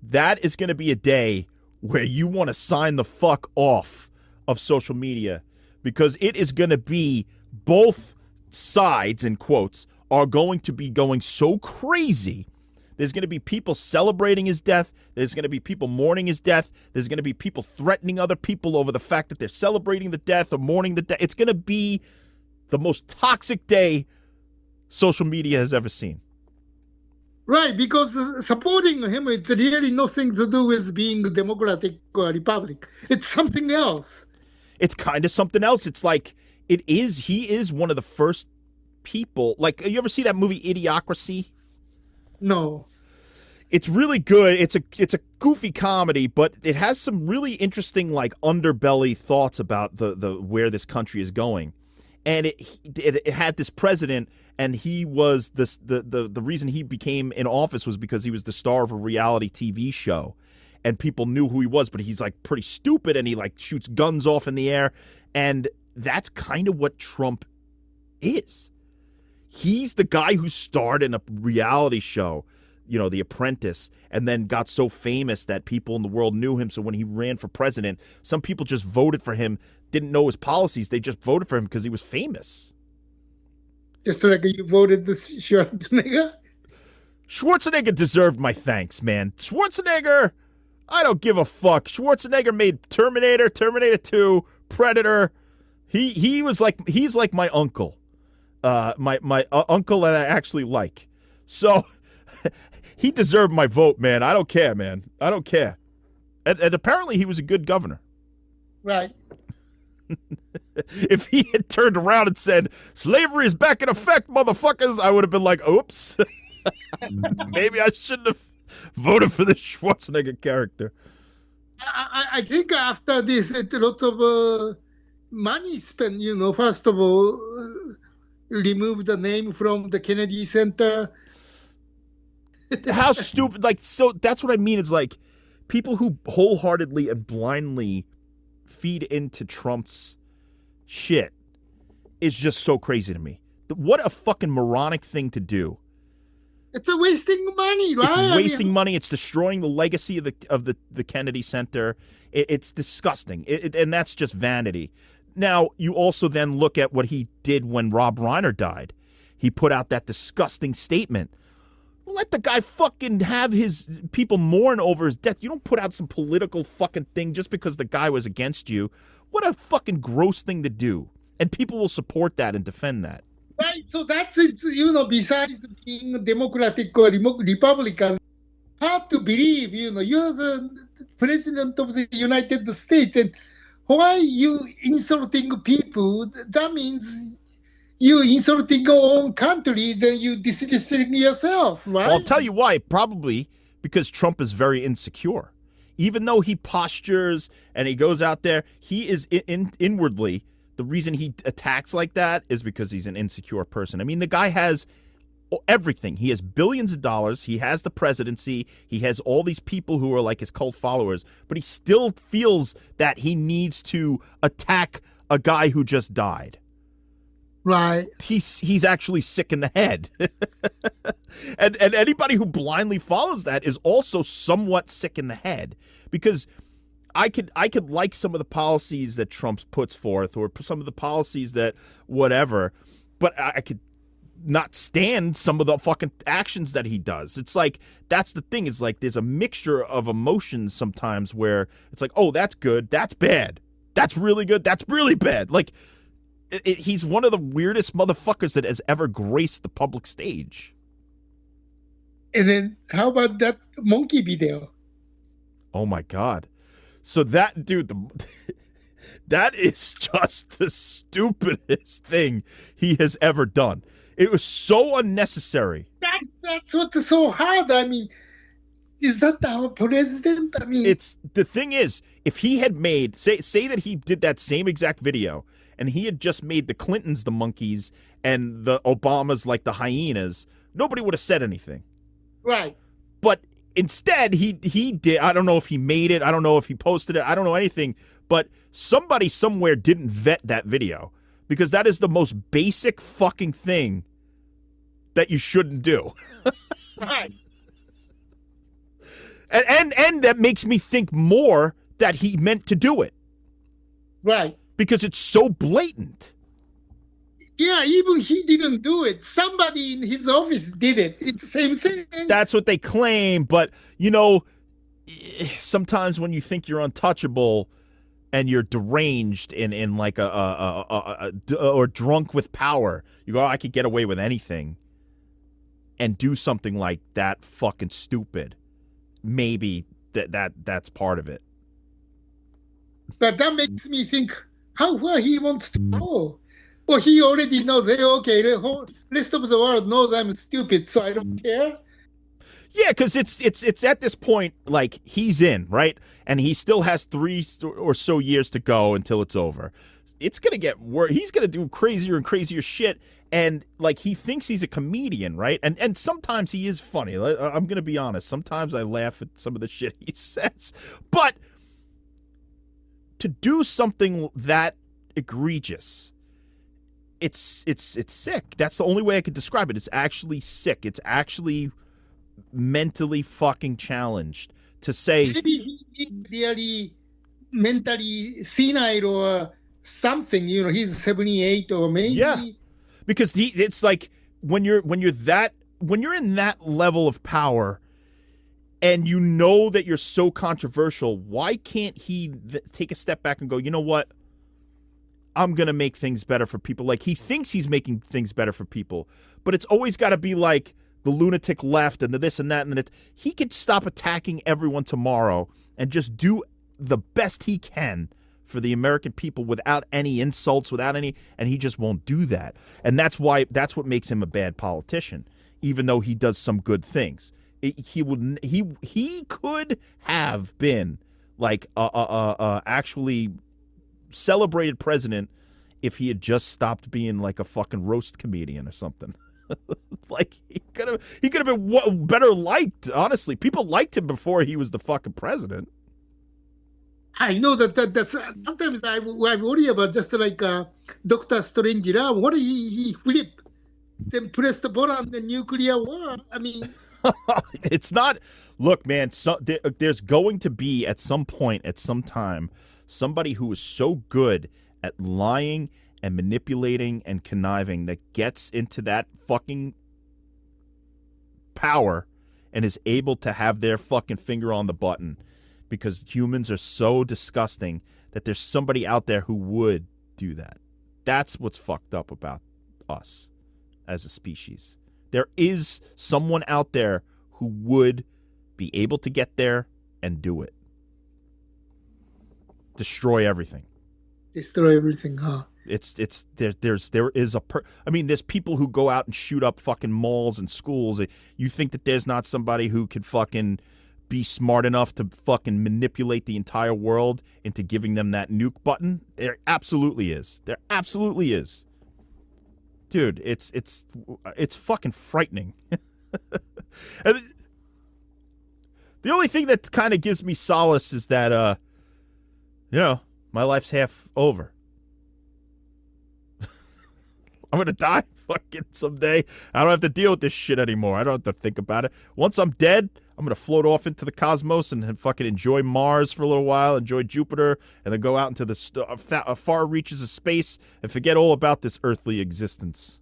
That is going to be a day where you want to sign the fuck off of social media, because it is going to be, both sides, in quotes, are going to be going so crazy. There's going to be people celebrating his death. There's going to be people mourning his death. There's going to be people threatening other people over the fact that they're celebrating the death or mourning the death. It's going to be the most toxic day social media has ever seen. Right, because supporting him, it's really nothing to do with being Democratic or Republic. It's something else. It's kind of something else. It's like, he is one of the first people. Like, you ever see that movie Idiocracy? No. It's really good. It's a goofy comedy, but it has some really interesting, like, underbelly thoughts about the where this country is going. And it had this president, and he was the reason he became in office was because he was the star of a reality TV show, and people knew who he was. But he's, like, pretty stupid, and he, like, shoots guns off in the air, and that's kind of what Trump is. He's the guy who starred in a reality show, you know, The Apprentice, and then got so famous that people in the world knew him. So when he ran for president, some people just voted for him, didn't know his policies. They just voted for him because he was famous. Just like you voted the Schwarzenegger? Schwarzenegger deserved my thanks, man. Schwarzenegger, I don't give a fuck. Schwarzenegger made Terminator, Terminator 2, Predator. He's like my uncle. my uncle that I actually like. So he deserved my vote, man. I don't care, man. I don't care. And apparently he was a good governor. Right. If he had turned around and said, slavery is back in effect, motherfuckers, I would have been like, oops. Maybe I shouldn't have voted for the Schwarzenegger character. I think after this, a lot of money spent, first of all, remove the name from the Kennedy Center. How stupid. Like, so that's what I mean. It's like people who wholeheartedly and blindly feed into Trump's shit is just so crazy to me. What a fucking moronic thing to do. It's a wasting money, right? It's wasting money. It's destroying the legacy of the Kennedy Center. It's disgusting. And that's just vanity. Now, you also then look at what he did when Rob Reiner died. He put out that disgusting statement. Let the guy fucking have his people mourn over his death. You don't put out some political fucking thing just because the guy was against you. What a fucking gross thing to do. And people will support that and defend that. Right, so that's it. Besides being Democratic or Republican, hard to believe. You're the president of the United States, and why you insulting people? That means you insulting your own country, then you disrespecting yourself, right? Well, I'll tell you why. Probably because Trump is very insecure. Even though he postures and he goes out there, he is inwardly. The reason he attacks like that is because he's an insecure person. I mean, the guy has everything. He has billions of dollars. He has the presidency. He has all these people who are like his cult followers, but he still feels that he needs to attack a guy who just died. Right. He's actually sick in the head. and anybody who blindly follows that is also somewhat sick in the head, because I could like some of the policies that Trump puts forth or some of the policies that whatever, but I could not stand some of the fucking actions that he does. It's like, that's the thing. It's like there's a mixture of emotions sometimes where it's like, oh, that's good, that's bad, that's really good, that's really bad. Like he's one of the weirdest motherfuckers that has ever graced the public stage. And then how about that monkey video? Oh my God. So that dude, that is just the stupidest thing he has ever done. It was so unnecessary. That's what's so hard. I mean, is that our president? I mean, it's the thing is, if he had made say that he did that same exact video and he had just made the Clintons the monkeys and the Obamas like the hyenas, nobody would have said anything. Right. But instead, he did. I don't know if he made it. I don't know if he posted it. I don't know anything. But somebody somewhere didn't vet that video, because that is the most basic fucking thing that you shouldn't do. Right. And that makes me think more that he meant to do it. Right. Because it's so blatant. Yeah, even he didn't do it. Somebody in his office did it. It's the same thing. That's what they claim, but, sometimes when you think you're untouchable and you're deranged in like or drunk with power, you go, oh, I could get away with anything and do something like that fucking stupid. Maybe that's part of it. But that makes me think how far he wants to go. Well, he already knows, hey, okay, the whole rest of the world knows I'm stupid, so I don't care. Yeah, because it's at this point, like, he's in, right? And he still has 3 or so years to go until it's over. It's going to get worse. He's going to do crazier and crazier shit. And, like, he thinks he's a comedian, right? And sometimes he is funny. I'm going to be honest. Sometimes I laugh at some of the shit he says. But to do something that egregious, it's sick. That's the only way I could describe it. It's actually sick. It's actually mentally fucking challenged to say. Maybe he's really mentally senile or something. He's 78 or maybe. Yeah, because it's like when you're in that level of power, and you know that you're so controversial. Why can't he take a step back and go, you know what? I'm going to make things better for people. Like, he thinks he's making things better for people, but it's always got to be like the lunatic left and the this and that. And he could stop attacking everyone tomorrow and just do the best he can for the American people without any insults, and he just won't do that. And that's what makes him a bad politician, even though he does some good things. He could have been like actually celebrated president if he had just stopped being like a fucking roast comedian or something. Like, he could have been better liked. Honestly, people liked him before he was the fucking president. I know that's sometimes I worry about just like Doctor Strange. What he flipped, then press the button on the nuclear war. I mean, it's not. Look, man. There's going to be at some point, at some time, somebody who is so good at lying and manipulating and conniving that gets into that fucking power and is able to have their fucking finger on the button. Because humans are so disgusting that there's somebody out there who would do that. That's what's fucked up about us as a species. There is someone out there who would be able to get there and do it. Destroy everything. Destroy everything, huh? There's people who go out and shoot up fucking malls and schools. You think that there's not somebody who could fucking be smart enough to fucking manipulate the entire world into giving them that nuke button? There absolutely is. There absolutely is. Dude, it's fucking frightening. And the only thing that kind of gives me solace is that my life's half over. I'm gonna die fucking someday. I don't have to deal with this shit anymore. I don't have to think about it. Once I'm dead, I'm going to float off into the cosmos and fucking enjoy Mars for a little while, enjoy Jupiter, and then go out into the far reaches of space and forget all about this earthly existence.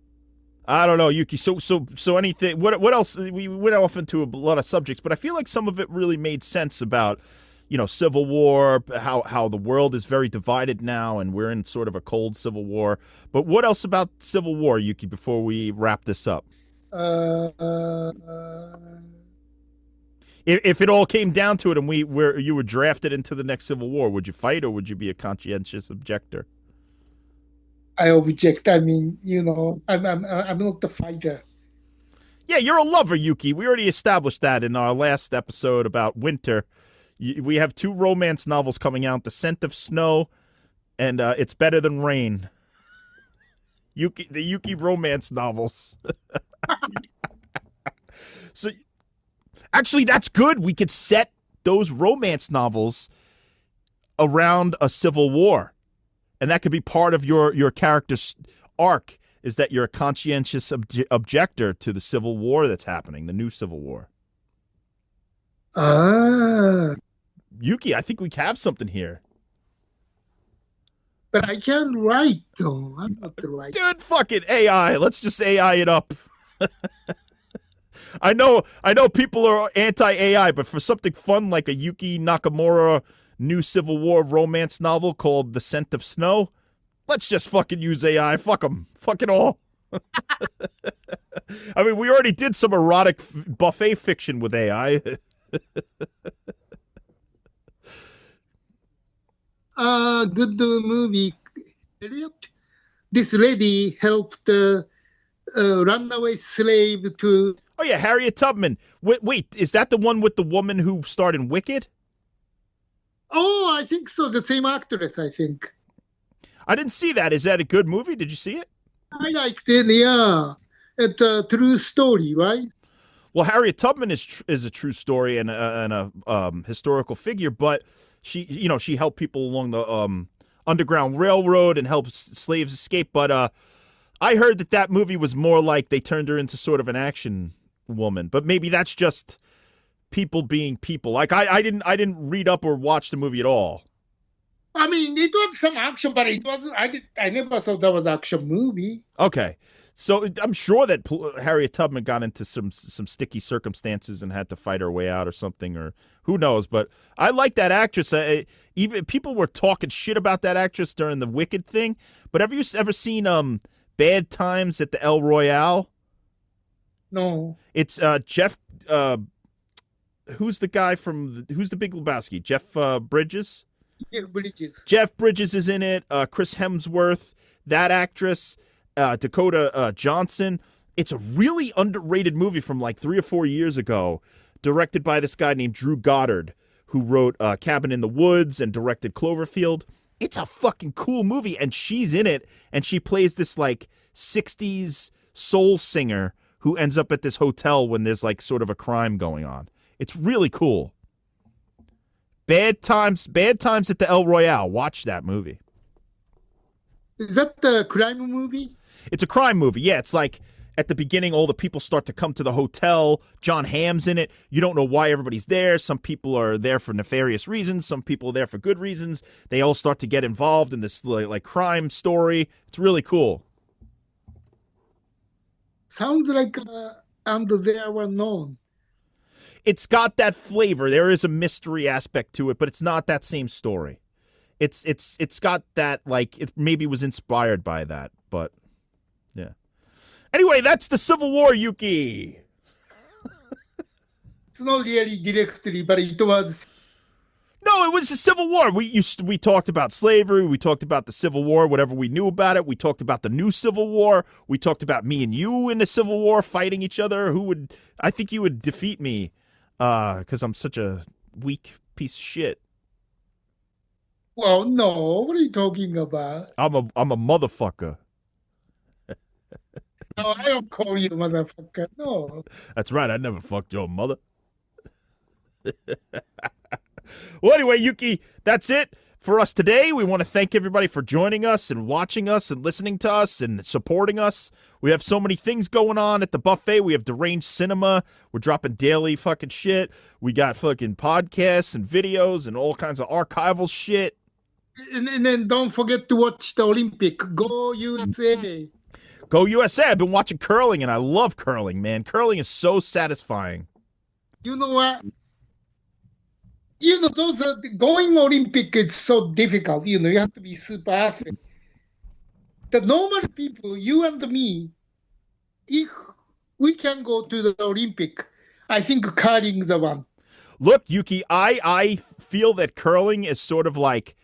I don't know, Yuki. So anything, what else? We went off into a lot of subjects, but I feel like some of it really made sense about, Civil War, how the world is very divided now, and we're in sort of a cold Civil War. But what else about Civil War, Yuki, before we wrap this up? If it all came down to it and you were drafted into the next Civil War, would you fight or would you be a conscientious objector? I object. I mean, I'm not the fighter. Yeah, you're a lover, Yuki. We already established that in our last episode about winter. We have 2 romance novels coming out, The Scent of Snow and It's Better Than Rain. The Yuki romance novels. So, actually, that's good. We could set those romance novels around a civil war. And that could be part of your character's arc, is that you're a conscientious objector to the civil war that's happening, the new civil war. Yuki, I think we have something here. But I can't write, though. I'm not the writer. Dude, fuck it. AI. Let's just AI it up. I know people are anti-AI, but for something fun like a Yuki Nakamura new Civil War romance novel called The Scent of Snow, let's just fucking use AI. Fuck them. Fuck it all. I mean, we already did some erotic buffet fiction with AI. Good movie. This lady helped runaway slave to... Oh, yeah, Harriet Tubman. Wait, is that the one with the woman who starred in Wicked? Oh, I think so. The same actress, I think. I didn't see that. Is that a good movie? Did you see it? I liked it, yeah. It's a true story, right? Well, Harriet Tubman is a true story and a historical figure, but she helped people along the Underground Railroad and helped slaves escape. But I heard that movie was more like they turned her into sort of an action woman. But maybe that's just people being people. Like I didn't read up or watch the movie at all. I mean, it was some action, but it wasn't. I never thought that was an action movie. Okay, So I'm sure that Harriet Tubman got into some sticky circumstances and had to fight her way out or something, or who knows. But I like that actress. Even people were talking shit about that actress during the Wicked thing. But have you ever seen Bad Times at the El Royale? No. It's Jeff. Who's the guy who's the Big Lebowski? Jeff Bridges. Yeah, Bridges. Jeff Bridges is in it. Chris Hemsworth, that actress. Dakota Johnson. It's a really underrated movie from like 3 or 4 years ago, directed by this guy named Drew Goddard, who wrote Cabin in the Woods and directed Cloverfield. It's a fucking cool movie, and she's in it, and she plays this like 60s soul singer who ends up at this hotel when there's like sort of a crime going on. It's really cool. Bad Times at the El Royale. Watch that movie. Is that the crime movie? It's a crime movie. Yeah, it's like at the beginning, all the people start to come to the hotel. John Hamm's in it. You don't know why everybody's there. Some people are there for nefarious reasons. Some people are there for good reasons. They all start to get involved in this like crime story. It's really cool. Sounds like And They Were Known. It's got that flavor. There is a mystery aspect to it, but it's not that same story. It's got that, like, it maybe was inspired by that, but yeah. Anyway, that's the Civil War, Yuki. It's not really directly, but it was. No, it was the Civil War. We talked about slavery. We talked about the Civil War, whatever we knew about it. We talked about the new Civil War. We talked about me and you in the Civil War fighting each other. I think you would defeat me because I'm such a weak piece of shit. Well, no. What are you talking about? I'm a motherfucker. No, I don't call you motherfucker. No. That's right. I never fucked your mother. Well, anyway, Yuki, that's it for us today. We want to thank everybody for joining us and watching us and listening to us and supporting us. We have so many things going on at the buffet. We have Deranged Cinema. We're dropping daily fucking shit. We got fucking podcasts and videos and all kinds of archival shit. And then don't forget to watch the Olympic. Go USA. Go USA. I've been watching curling, and I love curling, man. Curling is so satisfying. You know what? Those are going Olympic is so difficult. You have to be super athlete. The normal people, you and me, if we can go to the Olympic, I think curling is the one. Look, Yuki, I feel that curling is sort of like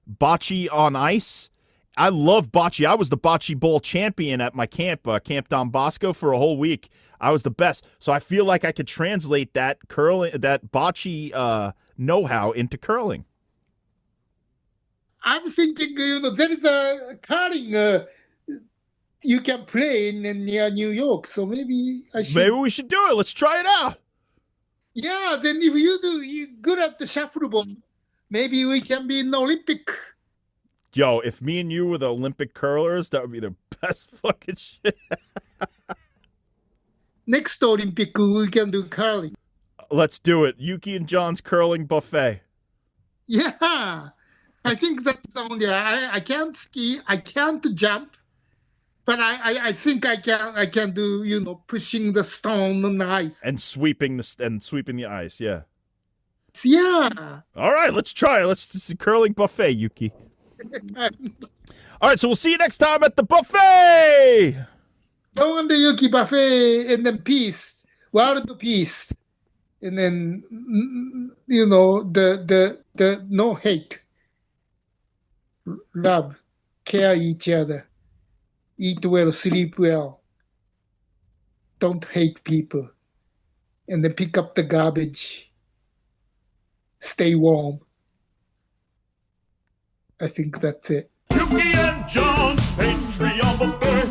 bocce on ice. I love bocce. I was the bocce ball champion at my camp, Camp Don Bosco, for a whole week. I was the best. So I feel like I could translate that bocce know-how into curling. I'm thinking, there is a curling you can play near New York. So maybe I should. Maybe we should do it. Let's try it out. Yeah, then if you're good at the shuffleboard, maybe we can be in the Olympic. Yo, if me and you were the Olympic curlers, that would be the best fucking shit. Next Olympic, we can do curling. Let's do it. Yuki and John's curling buffet. Yeah, I think that's only. I can't ski. I can't jump, but I think I can do pushing the stone on the ice and sweeping the ice. Yeah. Yeah. All right, let's try it. Let's just curling buffet, Yuki. All right, so we'll see you next time at the buffet. Go on the Yuki buffet, and then peace, world peace, and then the no hate, love, care each other, eat well, sleep well, don't hate people, and then pick up the garbage, stay warm. I think that's it. Yuki and John, patriot of the birth.